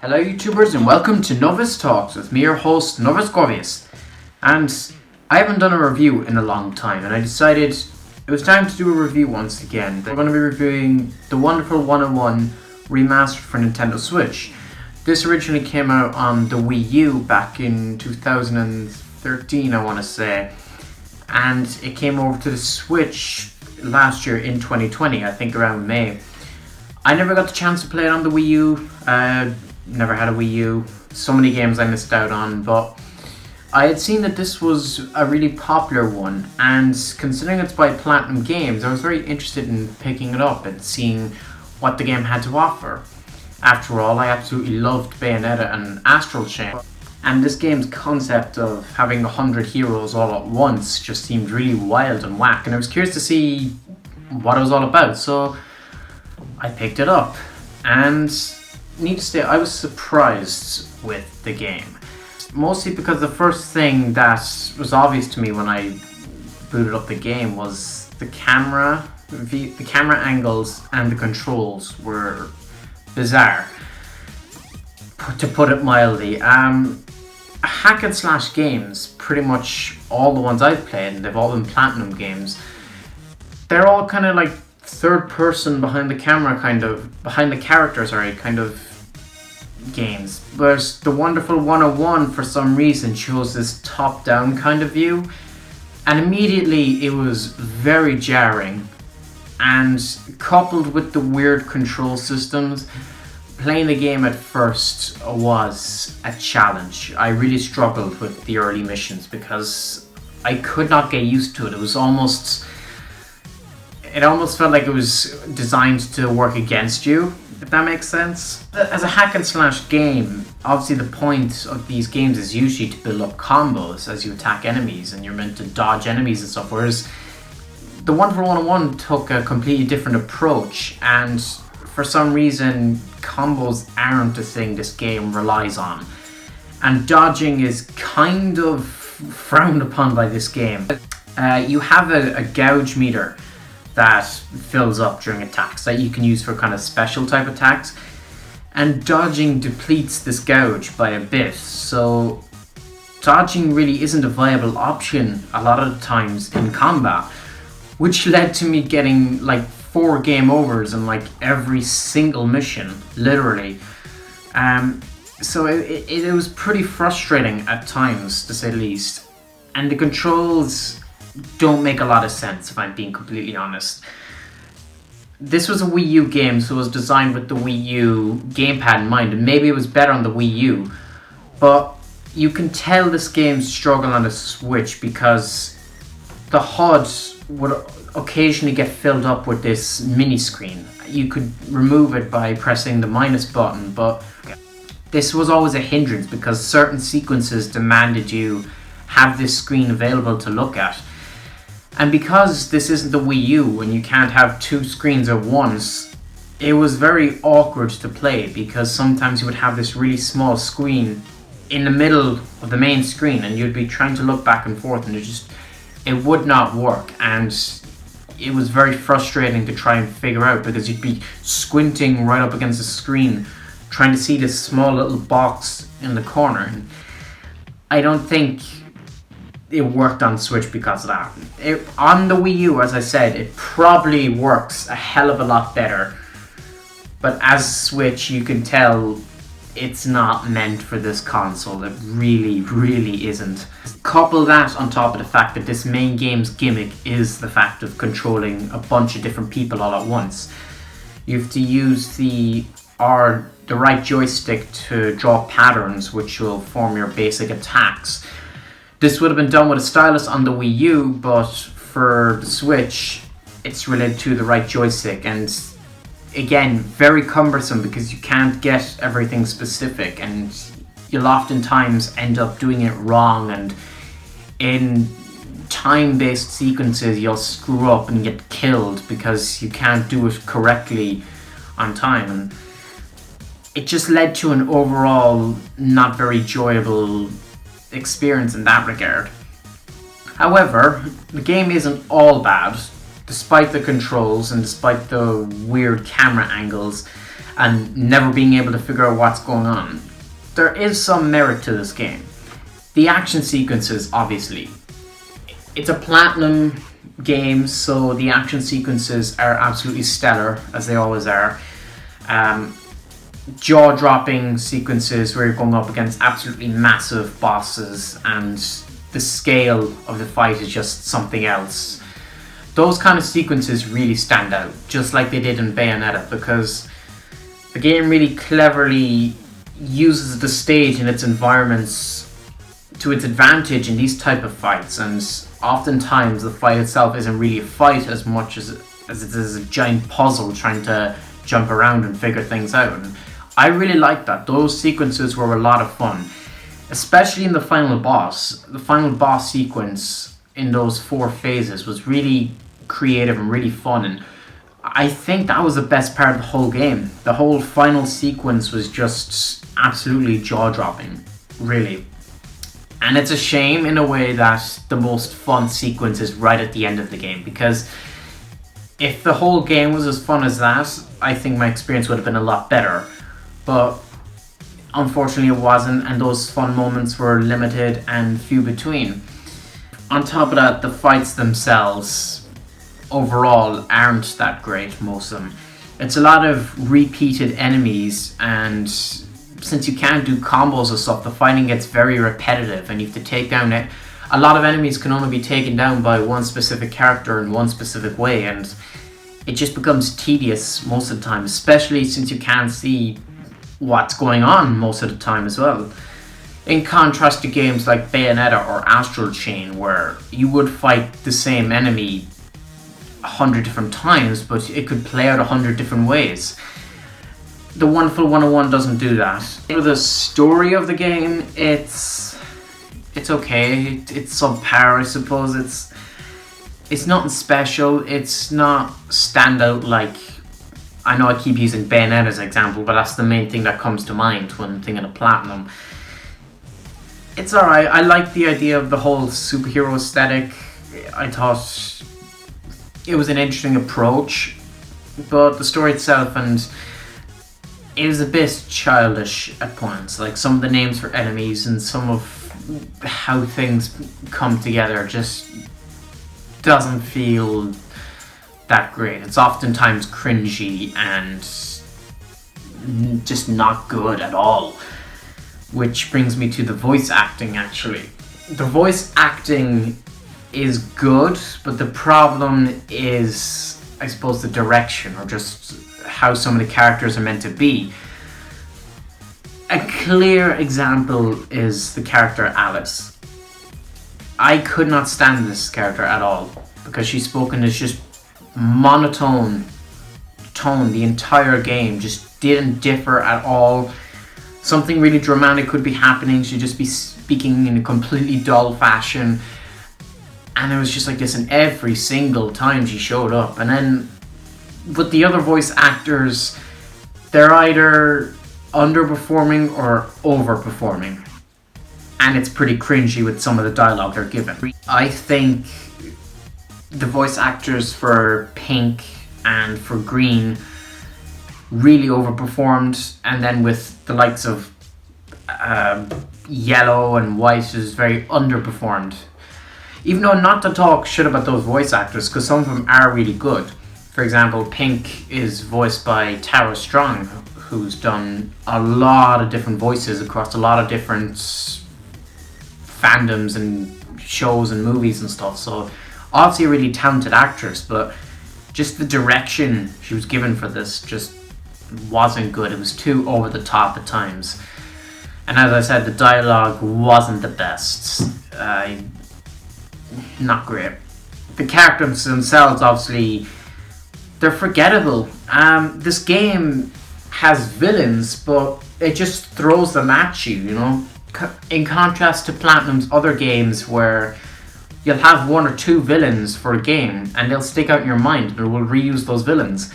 Hello YouTubers and welcome to Novice Talks with me, your host Novice Govius. And I haven't done a review in a long time and I decided it was time to do a review once again. We're going to be reviewing the wonderful 101 Remastered for Nintendo Switch. This originally came out on the Wii U back in 2013 I want to say, and it came over to the Switch last year in 2020, I think around May. I never got the chance to play it on the Wii U, never had a Wii U, so many games I missed out on, but I had seen that this was a really popular one, and considering it's by Platinum Games, I was very interested in picking it up and seeing what the game had to offer. After all, I absolutely loved Bayonetta and Astral Chain, and this game's concept of having 100 heroes all at once just seemed really wild and whack, and I was curious to see what it was all about, so I picked it up, and need to say I was surprised with the game. Mostly because the first thing that was obvious to me when I booted up the game was the camera angles and the controls were bizarre, to put it mildly. Hack and slash games, pretty much all the ones I've played, and they've all been Platinum games, they're all kind of like third person behind the character kind of games. But the wonderful 101 for some reason chose this top down kind of view, and immediately it was very jarring, and coupled with the weird control systems, playing the game at first was a challenge. I really struggled with the early missions because I could not get used to it. It almost felt like it was designed to work against you, if that makes sense. As a hack and slash game, obviously the point of these games is usually to build up combos as you attack enemies, and you're meant to dodge enemies and stuff, whereas the Wonderful 101 took a completely different approach, and for some reason combos aren't a thing this game relies on, and dodging is kind of frowned upon by this game. You have a gouge meter that fills up during attacks that you can use for kind of special type attacks, and dodging depletes this gouge by a bit, so dodging really isn't a viable option a lot of the times in combat, which led to me getting like 4 game overs in like every single mission, literally. So it was pretty frustrating at times, to say the least, and the controls don't make a lot of sense, if I'm being completely honest. This was a Wii U game, so it was designed with the Wii U gamepad in mind, and maybe it was better on the Wii U, but you can tell this game struggled on the Switch because the HUD would occasionally get filled up with this mini screen. You could remove it by pressing the minus button, but this was always a hindrance because certain sequences demanded you have this screen available to look at. And because this isn't the Wii U and you can't have 2 screens at once, it was very awkward to play because sometimes you would have this really small screen in the middle of the main screen and you'd be trying to look back and forth, and it would not work, and it was very frustrating to try and figure out because you'd be squinting right up against the screen trying to see this small little box in the corner. And I don't think it worked on Switch because of that. On the Wii U, as I said, it probably works a hell of a lot better, but as Switch you can tell it's not meant for this console. It really isn't. Couple that on top of the fact that this main game's gimmick is the fact of controlling a bunch of different people all at once. You have to use the right joystick to draw patterns which will form your basic attacks. This would have been done with a stylus on the Wii U, but for the Switch it's related to the right joystick, and again, very cumbersome because you can't get everything specific, and you'll oftentimes end up doing it wrong, and in time-based sequences you'll screw up and get killed because you can't do it correctly on time, and it just led to an overall not very enjoyable experience in that regard. However, the game isn't all bad. Despite the controls and despite the weird camera angles, and never being able to figure out what's going on. There is some merit to this game. The action sequences, obviously. It's a platinum game, so the action sequences are absolutely stellar, as they always are. Jaw-dropping sequences where you're going up against absolutely massive bosses, and the scale of the fight is just something else. Those kind of sequences really stand out, just like they did in Bayonetta, because the game really cleverly uses the stage and its environments to its advantage in these type of fights, and oftentimes the fight itself isn't really a fight as much as it is a giant puzzle trying to jump around and figure things out. And I really like that. Those sequences were a lot of fun, especially in the final boss. The final boss sequence in those 4 phases was really creative and really fun, and I think that was the best part of the whole game. The whole final sequence was just absolutely jaw-dropping, really. And it's a shame in a way that the most fun sequence is right at the end of the game, because if the whole game was as fun as that, I think my experience would have been a lot better. But unfortunately it wasn't, and those fun moments were limited and few between. On top of that, the fights themselves overall aren't that great, most of them. It's a lot of repeated enemies, and since you can't do combos and stuff, the fighting gets very repetitive, and you have to take down it. A lot of enemies can only be taken down by one specific character in one specific way, and it just becomes tedious most of the time, especially since you can't see what's going on most of the time as well. In contrast to games like Bayonetta or Astral Chain, where you would fight the same enemy 100 different times, but it could play out 100 different ways. The Wonderful 101 doesn't do that. For the story of the game, it's okay. It's subpar, I suppose. It's nothing special. It's not standout like, I know I keep using Bayonetta as an example, but that's the main thing that comes to mind when thinking of Platinum. It's alright. I like the idea of the whole superhero aesthetic. I thought it was an interesting approach, but the story itself, and it was a bit childish at points. Like some of the names for enemies and some of how things come together just doesn't feel that great. It's oftentimes cringy and just not good at all. Which brings me to the voice acting, actually. The voice acting is good, but the problem is, I suppose, the direction, or just how some of the characters are meant to be. A clear example is the character Alice. I could not stand this character at all, because she's spoken as just monotone tone the entire game, just didn't differ at all. Something really dramatic could be happening, she'd just be speaking in a completely dull fashion, and it was just like this in every single time she showed up. And then with the other voice actors, they're either underperforming or overperforming, and it's pretty cringy with some of the dialogue they're given. I think the voice actors for Pink and for Green really overperformed, and then with the likes of Yellow and White is very underperformed. Even though not to talk shit about those voice actors, because some of them are really good. For example, Pink is voiced by Tara Strong, who's done a lot of different voices across a lot of different fandoms and shows and movies and stuff. So obviously a really talented actress, but just the direction she was given for this just wasn't good. It was too over the top at times. And as I said, the dialogue wasn't the best. Not great. The characters themselves, obviously, they're forgettable. This game has villains, but it just throws them at you, you know? In contrast to Platinum's other games, where you'll have 1 or 2 villains for a game, and they'll stick out in your mind, and we'll reuse those villains.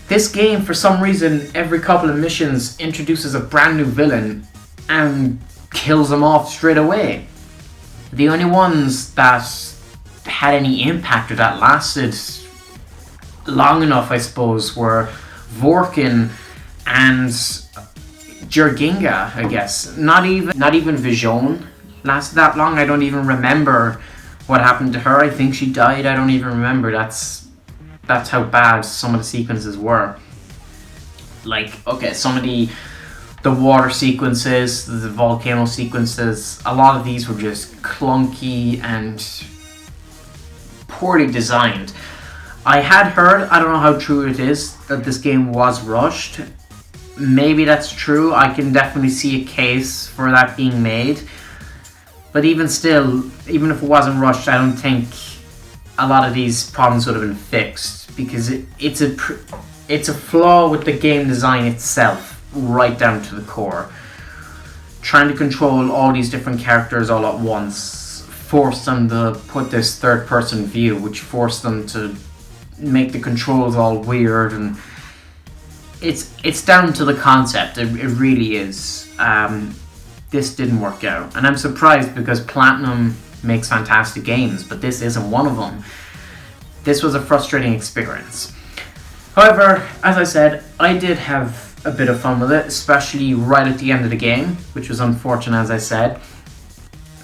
This game, for some reason, every couple of missions introduces a brand new villain and kills them off straight away. The only ones that had any impact or that lasted long enough, I suppose, were Vorkin and Jurginga, I guess. Not even Vision lasted that long. I don't even remember what happened to her. I think she died. I don't even remember. That's how bad some of the sequences were. Like, okay, some of the water sequences, the volcano sequences, a lot of these were just clunky and poorly designed. I had heard, I don't know how true it is, that this game was rushed. Maybe that's true. I can definitely see a case for that being made. But even still, even if it wasn't rushed, I don't think a lot of these problems would have been fixed, because it's a flaw with the game design itself, right down to the core. Trying to control all these different characters all at once forced them to put this third-person view, which forced them to make the controls all weird, and it's down to the concept. It really is. This didn't work out, and I'm surprised, because Platinum makes fantastic games, but this isn't one of them. This was a frustrating experience. However, as I said, I did have a bit of fun with it, especially right at the end of the game, which was unfortunate, as I said.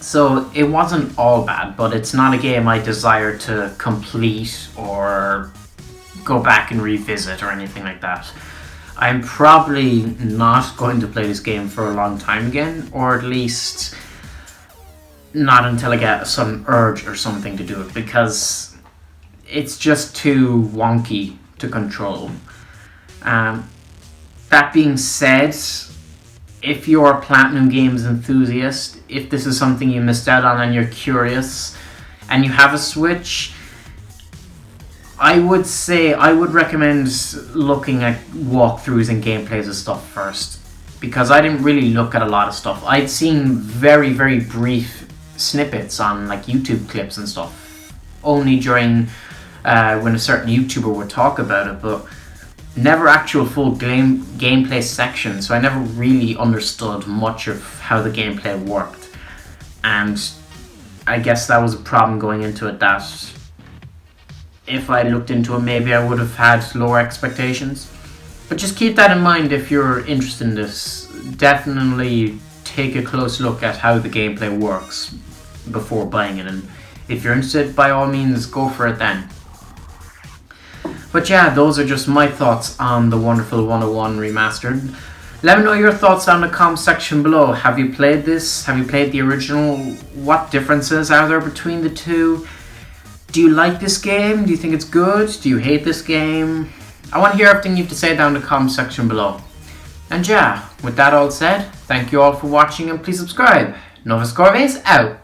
So it wasn't all bad, but it's not a game I desire to complete or go back and revisit or anything like that. I'm probably not going to play this game for a long time again, or at least not until I get some urge or something to do it, because it's just too wonky to control. That being said, if you're a Platinum Games enthusiast, if this is something you missed out on and you're curious and you have a Switch, I would recommend looking at walkthroughs and gameplays of stuff first, because I didn't really look at a lot of stuff. I'd seen very, very brief snippets on like YouTube clips and stuff, only during when a certain YouTuber would talk about it, but never actual full gameplay sections, so I never really understood much of how the gameplay worked. And I guess that was a problem going into it, that if I looked into it, maybe I would have had lower expectations. But just keep that in mind if you're interested in this. Definitely take a close look at how the gameplay works before buying it, and if you're interested, by all means, go for it then. But yeah, those are just my thoughts on the wonderful 101 Remastered. Let me know your thoughts down in the comment section below. Have you played this? Have you played the original? What differences are there between the two? Do you like this game? Do you think it's good? Do you hate this game? I want to hear everything you have to say down in the comment section below. And yeah, with that all said, thank you all for watching, and please subscribe. Novus Corves out.